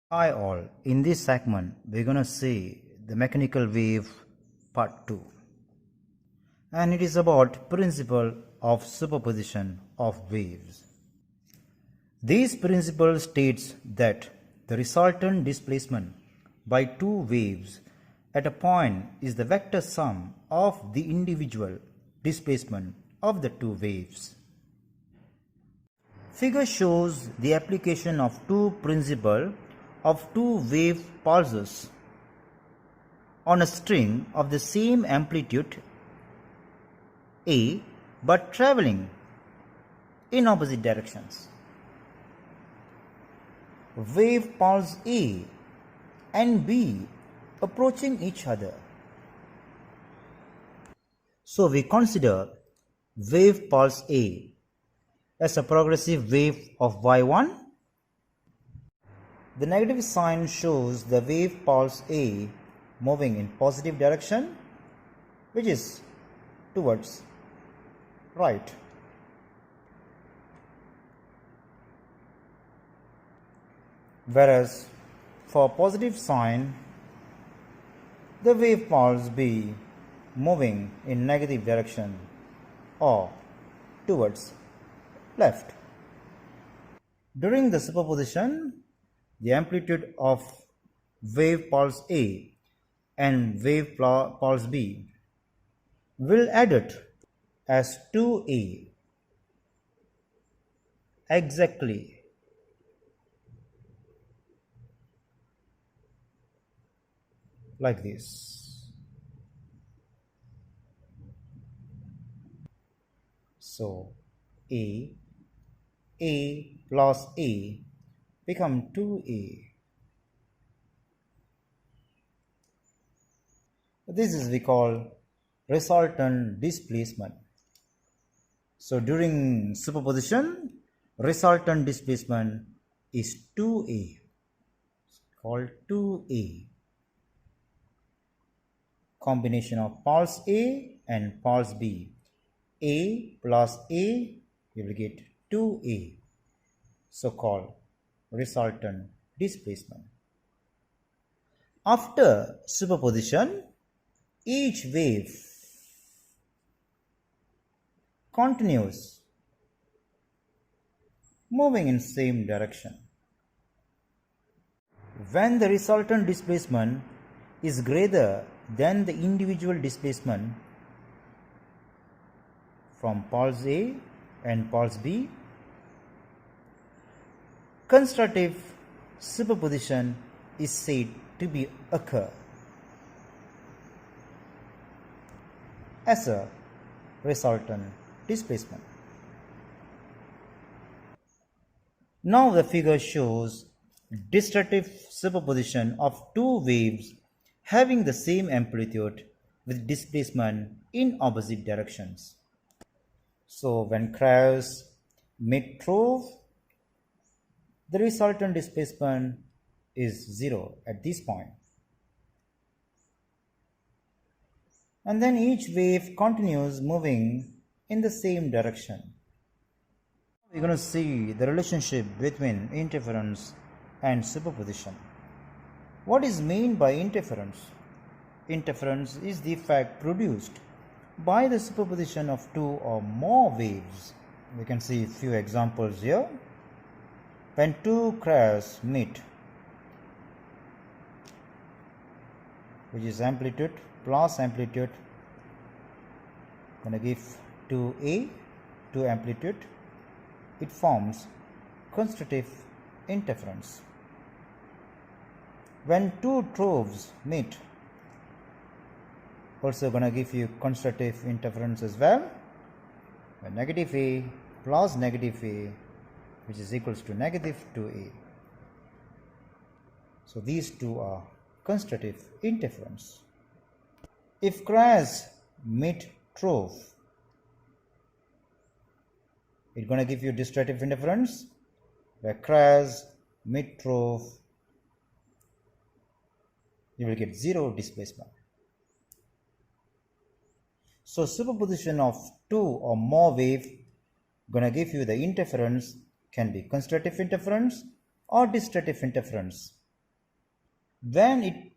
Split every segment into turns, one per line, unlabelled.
Hi all, in this segment we're gonna see the mechanical wave part 2, and it is about principle of superposition of waves. This principle states that the resultant displacement by two waves at a point is the vector sum of the individual displacement of the two waves. Figure shows the application of two principle of two wave pulses on a string of the same amplitude A but traveling in opposite directions. Wave pulse A and B approaching each other. So we consider wave pulse A as a progressive wave of y1. The negative sign shows the wave pulse A moving in positive direction, which is towards right. Whereas for positive sign, the wave pulse B moving in negative direction or towards left. During the superposition, the amplitude of wave pulse A and wave pulse B will added as 2A exactly like this. So A plus A become 2A. This is we call resultant displacement. So during superposition, resultant displacement is 2A, called 2A. Combination of pulse A and pulse B. A plus A, you will get 2A, so called resultant displacement. After superposition, each wave continues moving in same direction. When the resultant displacement is greater than the individual displacement from pulse A and pulse B, constructive superposition is said to be occur as a resultant displacement. Now the figure shows destructive superposition of two waves having the same amplitude with displacement in opposite directions. So when cross meet trove, the resultant displacement is 0 at this point. And then each wave continues moving in the same direction. We're going to see the relationship between interference and superposition. What is meant by interference? Interference is the effect produced by the superposition of two or more waves. We can see a few examples here. When two cross meet, which is amplitude plus amplitude, going to give 2A, 2 amplitude, it forms constructive interference. When two troves meet, also going to give you constructive interference as well. When negative A plus negative A, which is equals to negative 2A. So these two are constructive interference. If cross meet trove, it's going to give you destructive interference. Where cross meet trove, you will get 0 displacement. So superposition of two or more wave going to give you the interference can be constructive interference or destructive interference. when it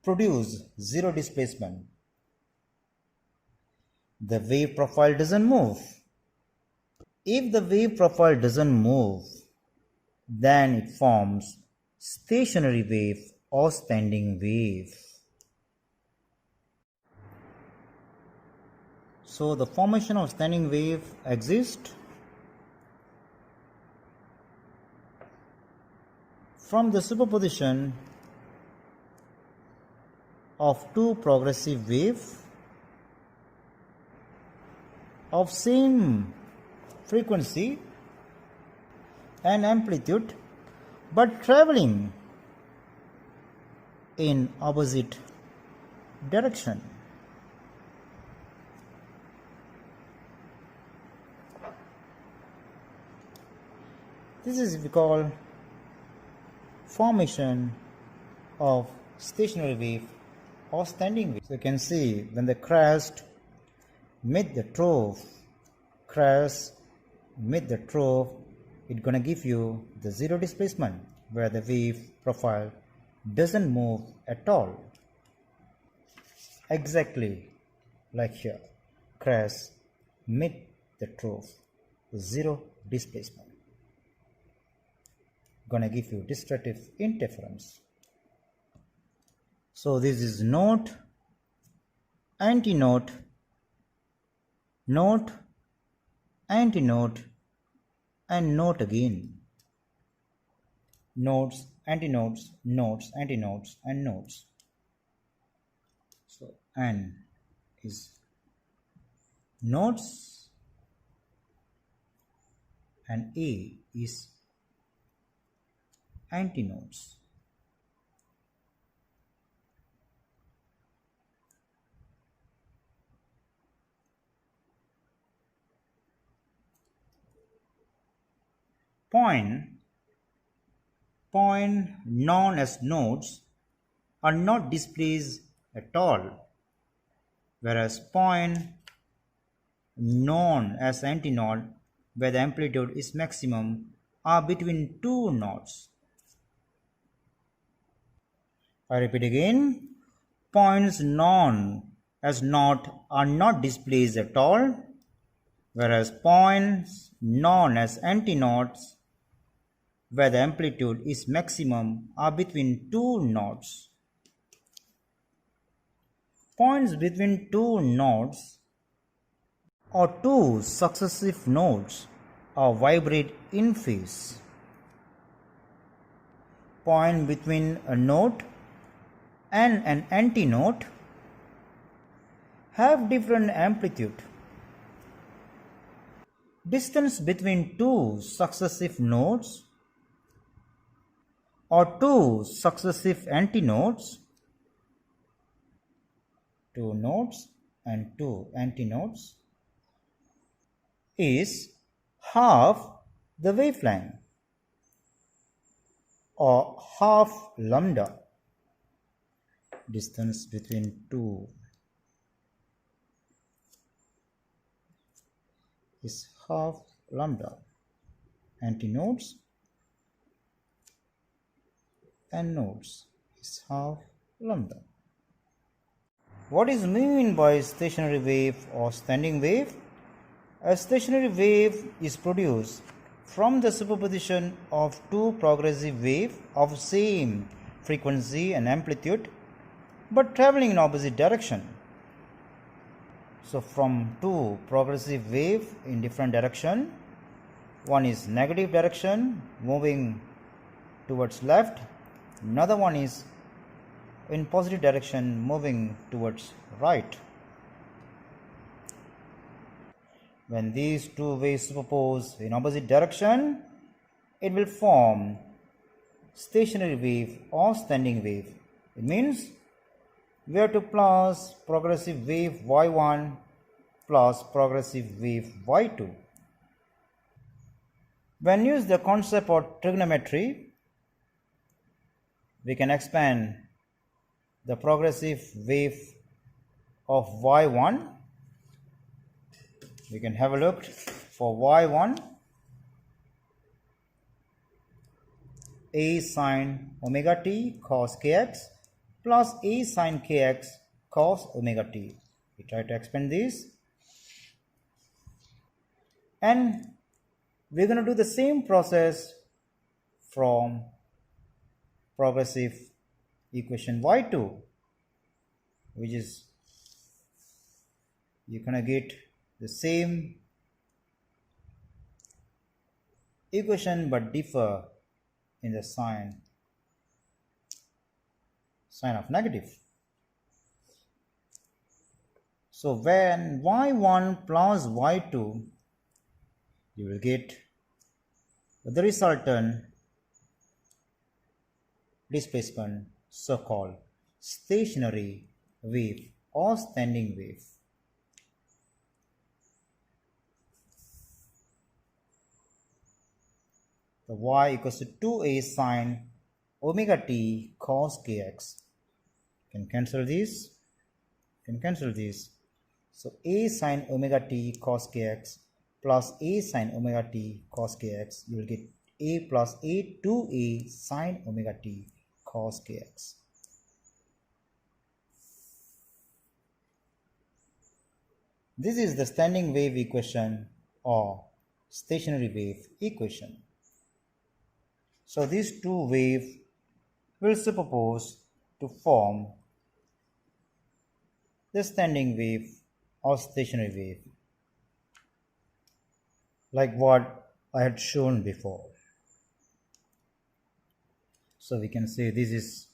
produces zero displacement, the wave profile doesn't move. If the wave profile doesn't move, then it forms stationary wave or standing wave. So the formation of standing wave exists from the superposition of two progressive waves of same frequency and amplitude but traveling in opposite direction. This is we call formation of stationary wave or standing wave. So you can see when the crest meet the trough, it's gonna give you the zero displacement where the wave profile doesn't move at all. Exactly like here, crest meet the trough, zero displacement. Gonna give you destructive interference. So this is note, antinote, note, antinote, and note again. Notes, antinodes, notes, antinodes, and notes. So N is notes and A is antinodes. Point known as nodes are not displaced at all, whereas point known as antinode, where the amplitude is maximum, are between two nodes. I repeat again, points known as node are not displaced at all, whereas points known as antinodes, where the amplitude is maximum, are between two nodes. Points between two nodes or two successive nodes are vibrate in phase. Point between a node and an antinode have different amplitude. Distance between two successive nodes or two successive antinodes, two nodes and two antinodes, is half the wavelength or half lambda. Distance between two is half lambda. Antinodes and nodes is half lambda. What is meant by stationary wave or standing wave? A stationary wave is produced from the superposition of two progressive waves of same frequency and amplitude but traveling in opposite direction. So from two progressive waves in different direction, one is negative direction moving towards left, another one is in positive direction moving towards right. When these two waves superpose in opposite direction, it will form stationary wave or standing wave. It means we have to plus progressive wave y1 plus progressive wave y2. When use the concept of trigonometry, we can expand the progressive wave of y1. We can have a look for y1. a sine omega t cos kx plus a sine kx cos omega t. We try to expand this, and we're going to do the same process from progressive equation y2, which is you're going to get the same equation but differ in the sign of negative. So when y1 plus y2, you will get the resultant displacement, so-called stationary wave or standing wave. The y equals to 2a sine omega t cos kx. Can cancel this. So a sine omega t cos kx plus a sine omega t cos kx, you will get a plus a 2a sine omega t cos kx. This is the standing wave equation or stationary wave equation. So these two waves will superpose to form the standing wave or stationary wave, like what I had shown before. So we can say this is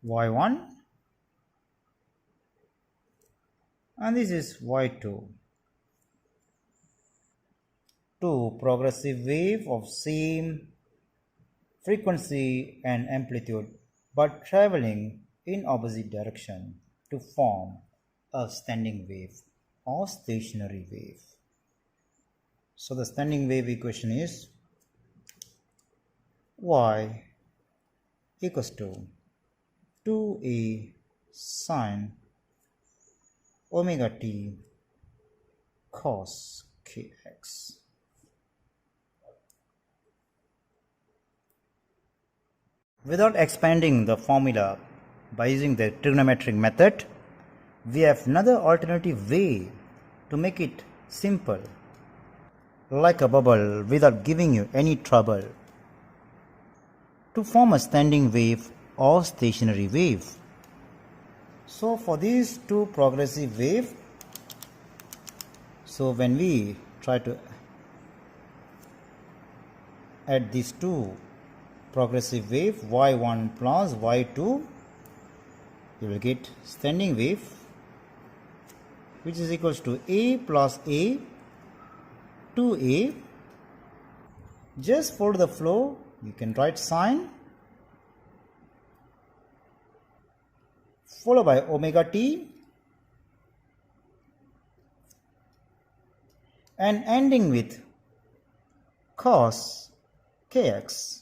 y1 and this is y2. Two progressive wave of same frequency and amplitude but traveling in opposite direction to form a standing wave or stationary wave. So the standing wave equation is y equals to 2a sine omega t cos kx. Without expanding the formula by using the trigonometric method, we have another alternative way to make it simple, like a bubble without giving you any trouble, to form a standing wave or stationary wave. So for these two progressive waves, so when we try to add these two progressive wave y1 plus y2, you will get standing wave which is equals to a plus a 2a. Just for the flow you can write sine followed by omega t and ending with cos kx.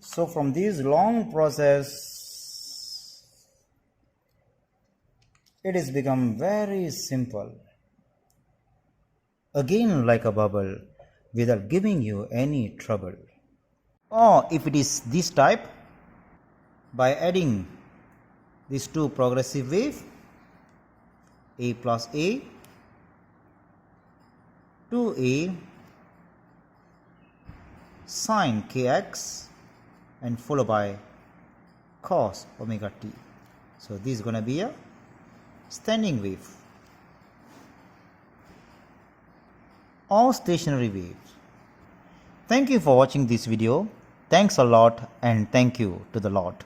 So from this long process, it has become very simple. Again, like a bubble, without giving you any trouble. Or if it is this type, by adding these two progressive waves, a plus a, 2a sine kx, and followed by cos omega t. So this is going to be a standing wave or stationary wave. Thank you for watching this video. Thanks a lot and thank you to the Lord.